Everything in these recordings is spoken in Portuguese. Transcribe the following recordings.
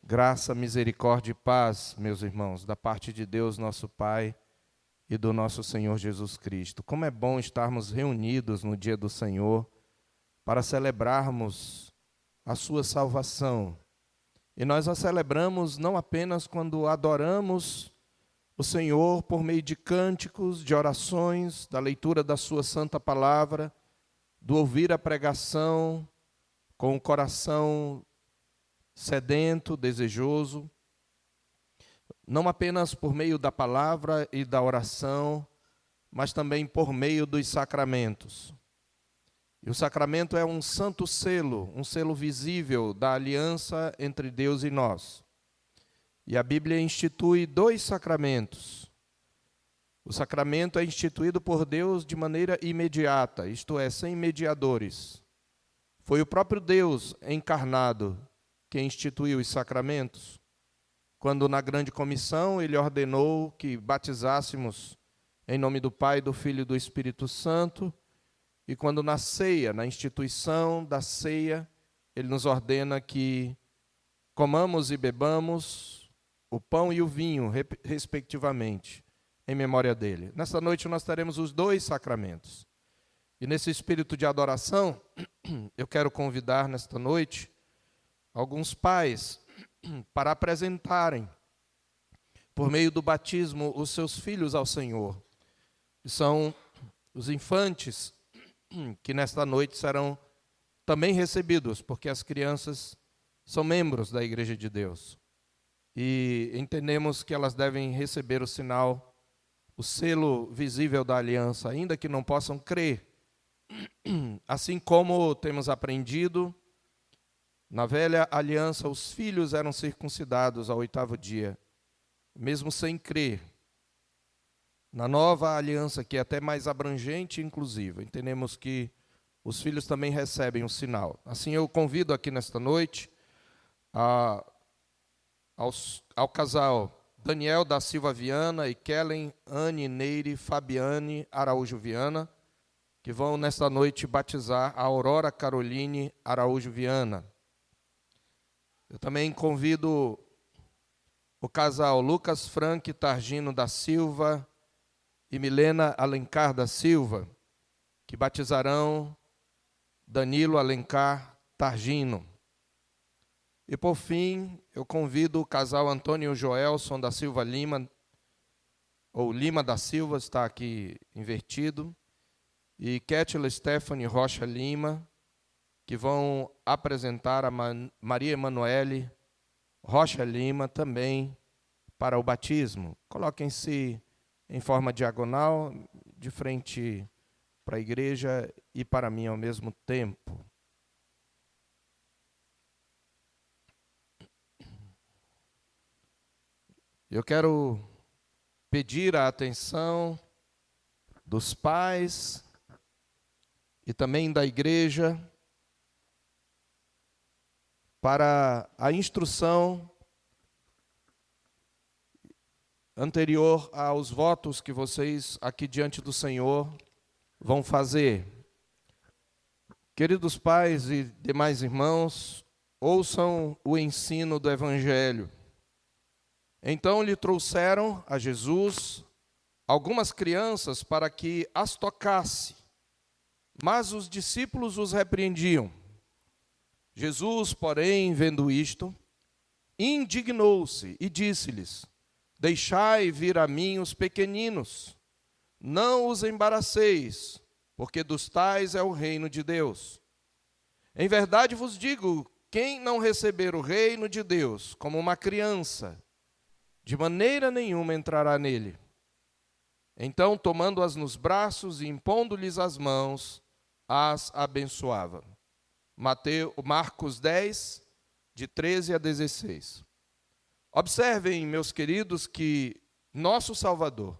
Graça, misericórdia e paz, meus irmãos, da parte de Deus, nosso Pai, e do nosso Senhor Jesus Cristo. Como é bom estarmos reunidos no dia do Senhor para celebrarmos a sua salvação. E nós a celebramos não apenas quando adoramos o Senhor por meio de cânticos, de orações, da leitura da sua santa palavra, do ouvir a pregação com o coração sedento, desejoso, não apenas por meio da palavra e da oração, mas também por meio dos sacramentos. E o sacramento é um santo selo, um selo visível da aliança entre Deus e nós. E a Bíblia institui 2 sacramentos. O sacramento é instituído por Deus de maneira imediata, isto é, sem mediadores. Foi o próprio Deus encarnado que instituiu os sacramentos, quando na grande comissão ele ordenou que batizássemos em nome do Pai, do Filho e do Espírito Santo, e quando na ceia, na instituição da ceia, ele nos ordena que comamos e bebamos o pão e o vinho, respectivamente, em memória dele. Nesta noite nós teremos os 2 sacramentos. E nesse espírito de adoração, eu quero convidar nesta noite alguns pais para apresentarem, por meio do batismo, os seus filhos ao Senhor. E são os infantes que nesta noite serão também recebidos, porque as crianças são membros da Igreja de Deus. E entendemos que elas devem receber o sinal, o selo visível da aliança, ainda que não possam crer. Assim como temos aprendido, na velha aliança, os filhos eram circuncidados ao 8º dia, mesmo sem crer. Na nova aliança, que é até mais abrangente e inclusiva, entendemos que os filhos também recebem um sinal. Assim, eu convido aqui nesta noite ao casal Daniel da Silva Viana e Kellen Anne Neire Fabiane Araújo Viana, que vão nesta noite batizar a Aurora Caroline Araújo Viana. Eu também convido o casal Lucas Frank Targino da Silva e Milena Alencar da Silva, que batizarão Danilo Alencar Targino. E por fim, eu convido o casal Antônio Joelson da Silva Lima, ou Lima da Silva, está aqui invertido, e Kétila Stephanie Rocha Lima, que vão apresentar a Maria Emanuele Rocha Lima também para o batismo. Coloquem-se em forma diagonal, de frente para a igreja e para mim ao mesmo tempo. Eu quero pedir a atenção dos pais e também da igreja para a instrução anterior aos votos que vocês aqui diante do Senhor vão fazer. Queridos pais e demais irmãos, ouçam o ensino do Evangelho. Então lhe trouxeram a Jesus algumas crianças para que as tocasse, mas os discípulos os repreendiam. Jesus, porém, vendo isto, indignou-se e disse-lhes: deixai vir a mim os pequeninos, não os embaraceis, porque dos tais é o reino de Deus. Em verdade vos digo, quem não receber o reino de Deus como uma criança, de maneira nenhuma entrará nele. Então, tomando-as nos braços e impondo-lhes as mãos, as abençoava. Marcos 10, de 13 a 16. Observem, meus queridos, que nosso Salvador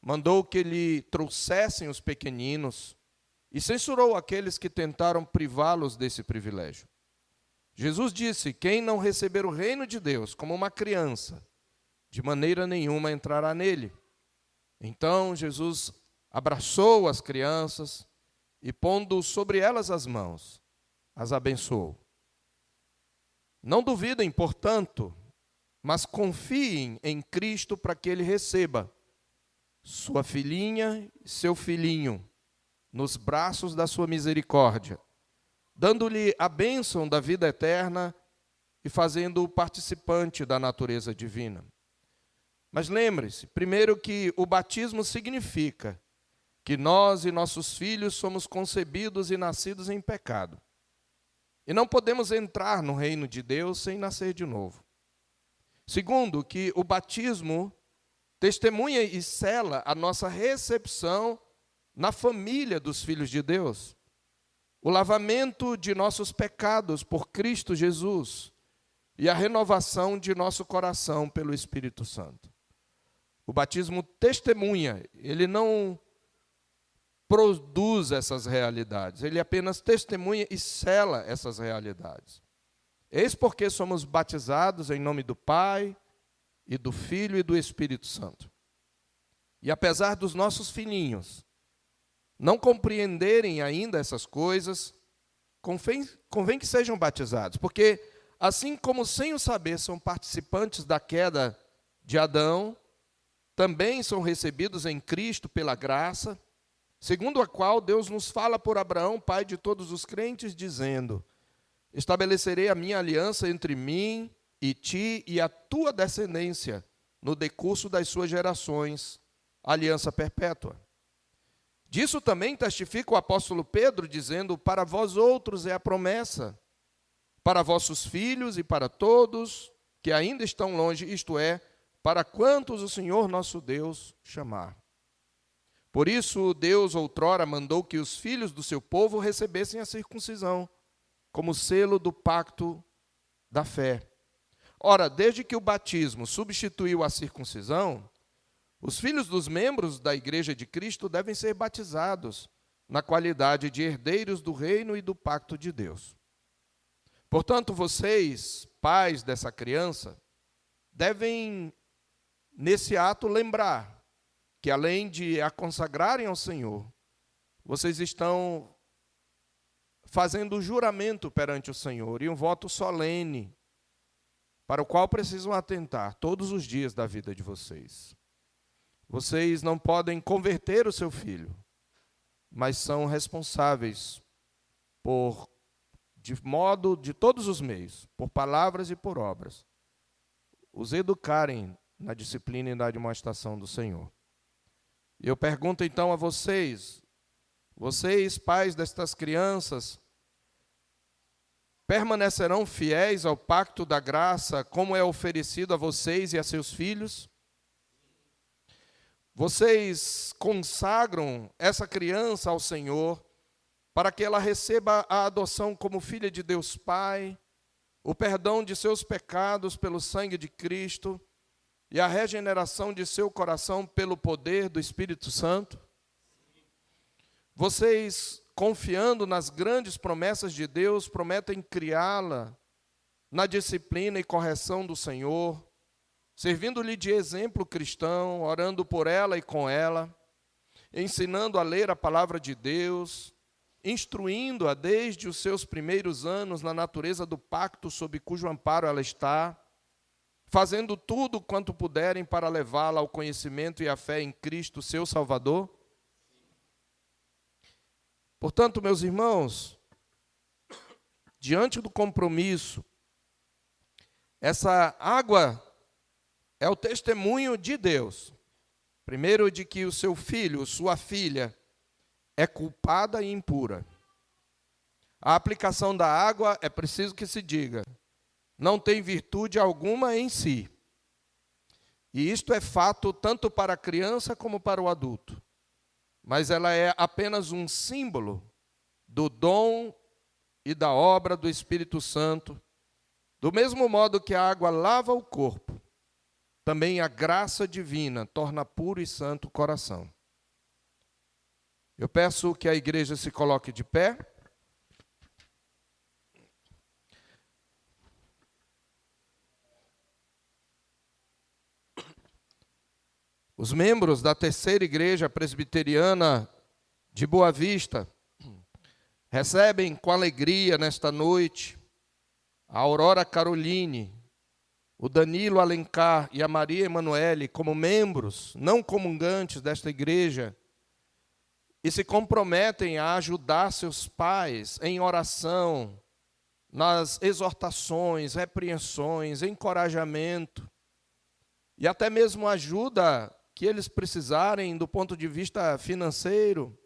mandou que lhe trouxessem os pequeninos e censurou aqueles que tentaram privá-los desse privilégio. Jesus disse: quem não receber o reino de Deus como uma criança, de maneira nenhuma entrará nele. Então Jesus abraçou as crianças e, pondo sobre elas as mãos, as abençoou. Não duvidem, portanto, mas confiem em Cristo para que ele receba sua filhinha e seu filhinho nos braços da sua misericórdia, dando-lhe a bênção da vida eterna e fazendo-o participante da natureza divina. Mas lembre-se, primeiro, que o batismo significa que nós e nossos filhos somos concebidos e nascidos em pecado. E não podemos entrar no reino de Deus sem nascer de novo. Segundo, que o batismo testemunha e sela a nossa recepção na família dos filhos de Deus. O lavamento de nossos pecados por Cristo Jesus e a renovação de nosso coração pelo Espírito Santo. O batismo testemunha, ele não produz essas realidades, ele apenas testemunha e sela essas realidades. Eis porque somos batizados em nome do Pai, e do Filho e do Espírito Santo. E apesar dos nossos filhinhos não compreenderem ainda essas coisas, convém que sejam batizados, porque assim como sem o saber são participantes da queda de Adão, também são recebidos em Cristo pela graça, segundo a qual Deus nos fala por Abraão, pai de todos os crentes, dizendo: estabelecerei a minha aliança entre mim e ti e a tua descendência no decurso das suas gerações, aliança perpétua. Disso também testifica o apóstolo Pedro, dizendo: para vós outros é a promessa, para vossos filhos e para todos que ainda estão longe, isto é, para quantos o Senhor nosso Deus chamar. Por isso Deus outrora mandou que os filhos do seu povo recebessem a circuncisão, como selo do pacto da fé. Ora, desde que o batismo substituiu a circuncisão, os filhos dos membros da Igreja de Cristo devem ser batizados na qualidade de herdeiros do reino e do pacto de Deus. Portanto, vocês, pais dessa criança, devem, nesse ato, lembrar que, além de a consagrarem ao Senhor, vocês estão fazendo o juramento perante o Senhor e um voto solene, para o qual precisam atentar todos os dias da vida de vocês. Vocês não podem converter o seu filho, mas são responsáveis de todos os meios, por palavras e por obras, os educarem na disciplina e na admoestação do Senhor. E eu pergunto então a vocês, pais destas crianças, permanecerão fiéis ao pacto da graça, como é oferecido a vocês e a seus filhos? Vocês consagram essa criança ao Senhor, para que ela receba a adoção como filha de Deus Pai, o perdão de seus pecados pelo sangue de Cristo e a regeneração de seu coração pelo poder do Espírito Santo? Vocês, confiando nas grandes promessas de Deus, prometem criá-la na disciplina e correção do Senhor, servindo-lhe de exemplo cristão, orando por ela e com ela, ensinando a ler a palavra de Deus, instruindo-a desde os seus primeiros anos na natureza do pacto sob cujo amparo ela está, fazendo tudo quanto puderem para levá-la ao conhecimento e à fé em Cristo, seu Salvador? Portanto, meus irmãos, diante do compromisso, essa água é o testemunho de Deus, primeiro, de que o seu filho, sua filha, é culpada e impura. A aplicação da água, é preciso que se diga, não tem virtude alguma em si. E isto é fato tanto para a criança como para o adulto. Mas ela é apenas um símbolo do dom e da obra do Espírito Santo. Do mesmo modo que a água lava o corpo, também a graça divina torna puro e santo o coração. Eu peço que a igreja se coloque de pé. Os membros da terceira igreja presbiteriana de Boa Vista recebem com alegria nesta noite a Aurora Caroline, o Danilo Alencar e a Maria Emanuele como membros não comungantes desta igreja e se comprometem a ajudar seus pais em oração, nas exortações, repreensões, encorajamento e até mesmo ajuda que eles precisarem do ponto de vista financeiro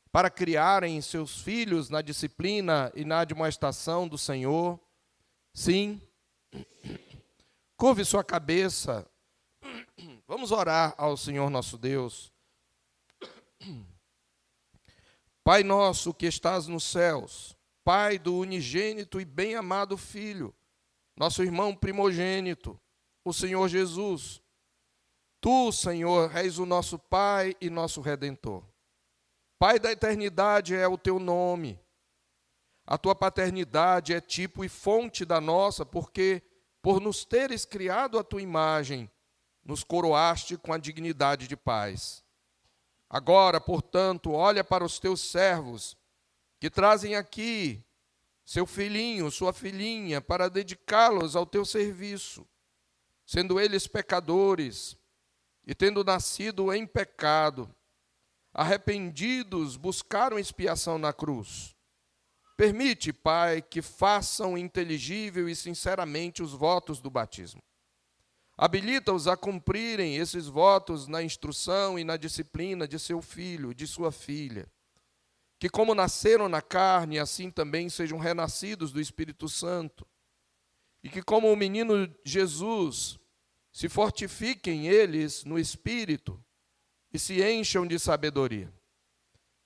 para criarem seus filhos na disciplina e na admoestação do Senhor. Sim, curve sua cabeça, vamos orar ao Senhor nosso Deus. Pai nosso que estás nos céus, Pai do unigênito e bem-amado Filho, nosso irmão primogênito, o Senhor Jesus, Tu, Senhor, és o nosso Pai e nosso Redentor. Pai da eternidade é o Teu nome. A Tua paternidade é tipo e fonte da nossa, porque, por nos teres criado a Tua imagem, nos coroaste com a dignidade de pais. Agora, portanto, olha para os Teus servos, que trazem aqui seu filhinho, sua filhinha, para dedicá-los ao Teu serviço, sendo eles pecadores, e tendo nascido em pecado, arrependidos, buscaram expiação na cruz. Permite, Pai, que façam inteligível e sinceramente os votos do batismo. Habilita-os a cumprirem esses votos na instrução e na disciplina de seu filho, de sua filha, que como nasceram na carne, assim também sejam renascidos do Espírito Santo, e que como o menino Jesus, se fortifiquem eles no Espírito e se encham de sabedoria.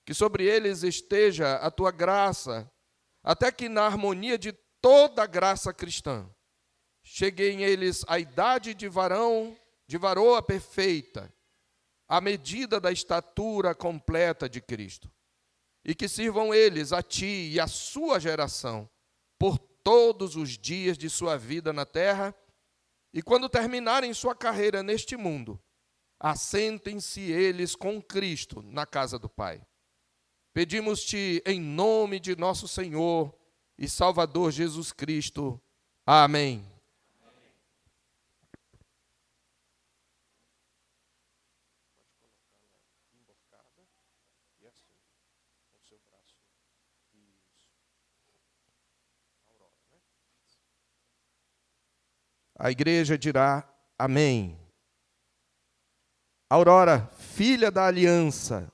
Que sobre eles esteja a Tua graça, até que na harmonia de toda a graça cristã, cheguem eles à idade de varão, de varoa perfeita, à medida da estatura completa de Cristo. E que sirvam eles a Ti e a sua geração, por todos os dias de sua vida na terra, e quando terminarem sua carreira neste mundo, assentem-se eles com Cristo na casa do Pai. Pedimos-te em nome de nosso Senhor e Salvador Jesus Cristo. Amém. A igreja dirá amém. Aurora, filha da aliança,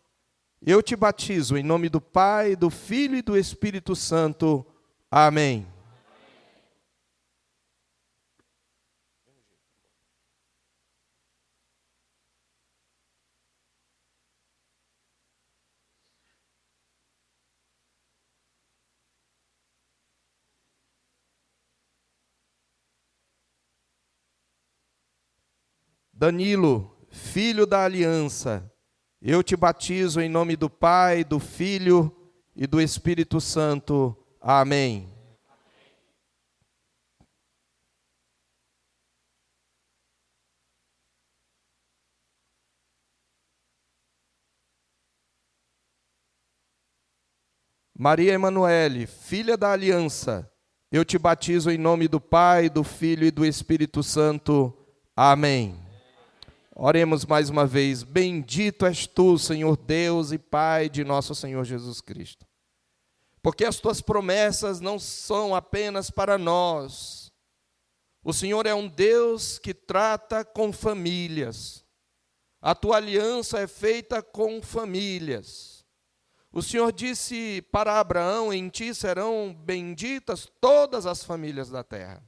eu te batizo em nome do Pai, do Filho e do Espírito Santo. Amém. Danilo, filho da aliança, eu te batizo em nome do Pai, do Filho e do Espírito Santo. Amém. Maria Emanuele, filha da aliança, eu te batizo em nome do Pai, do Filho e do Espírito Santo. Amém. Oremos mais uma vez. Bendito és tu, Senhor Deus e Pai de nosso Senhor Jesus Cristo. Porque as tuas promessas não são apenas para nós. O Senhor é um Deus que trata com famílias. A tua aliança é feita com famílias. O Senhor disse para Abraão: em ti serão benditas todas as famílias da terra.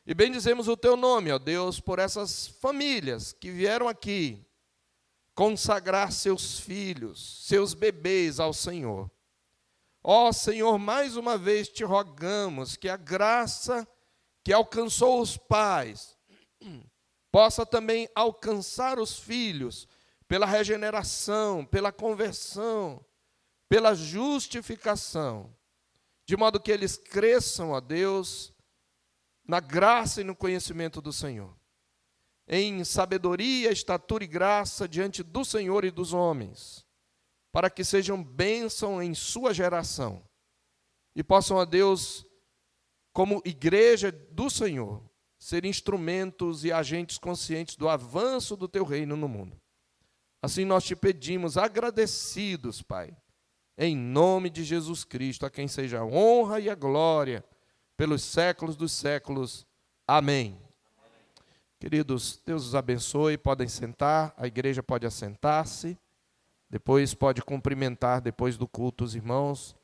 E bendizemos o teu nome, ó Deus, por essas famílias que vieram aqui consagrar seus filhos, seus bebês ao Senhor. Ó Senhor, mais uma vez te rogamos que a graça que alcançou os pais possa também alcançar os filhos pela regeneração, pela conversão, pela justificação, de modo que eles cresçam, ó Deus, na graça e no conhecimento do Senhor, em sabedoria, estatura e graça diante do Senhor e dos homens, para que sejam bênção em sua geração, e possam, a Deus, como igreja do Senhor, ser instrumentos e agentes conscientes do avanço do teu reino no mundo. Assim nós te pedimos, agradecidos, Pai, em nome de Jesus Cristo, a quem seja a honra e a glória pelos séculos dos séculos. Amém. Queridos, Deus os abençoe, podem sentar, a igreja pode assentar-se, depois pode cumprimentar, depois do culto, os irmãos.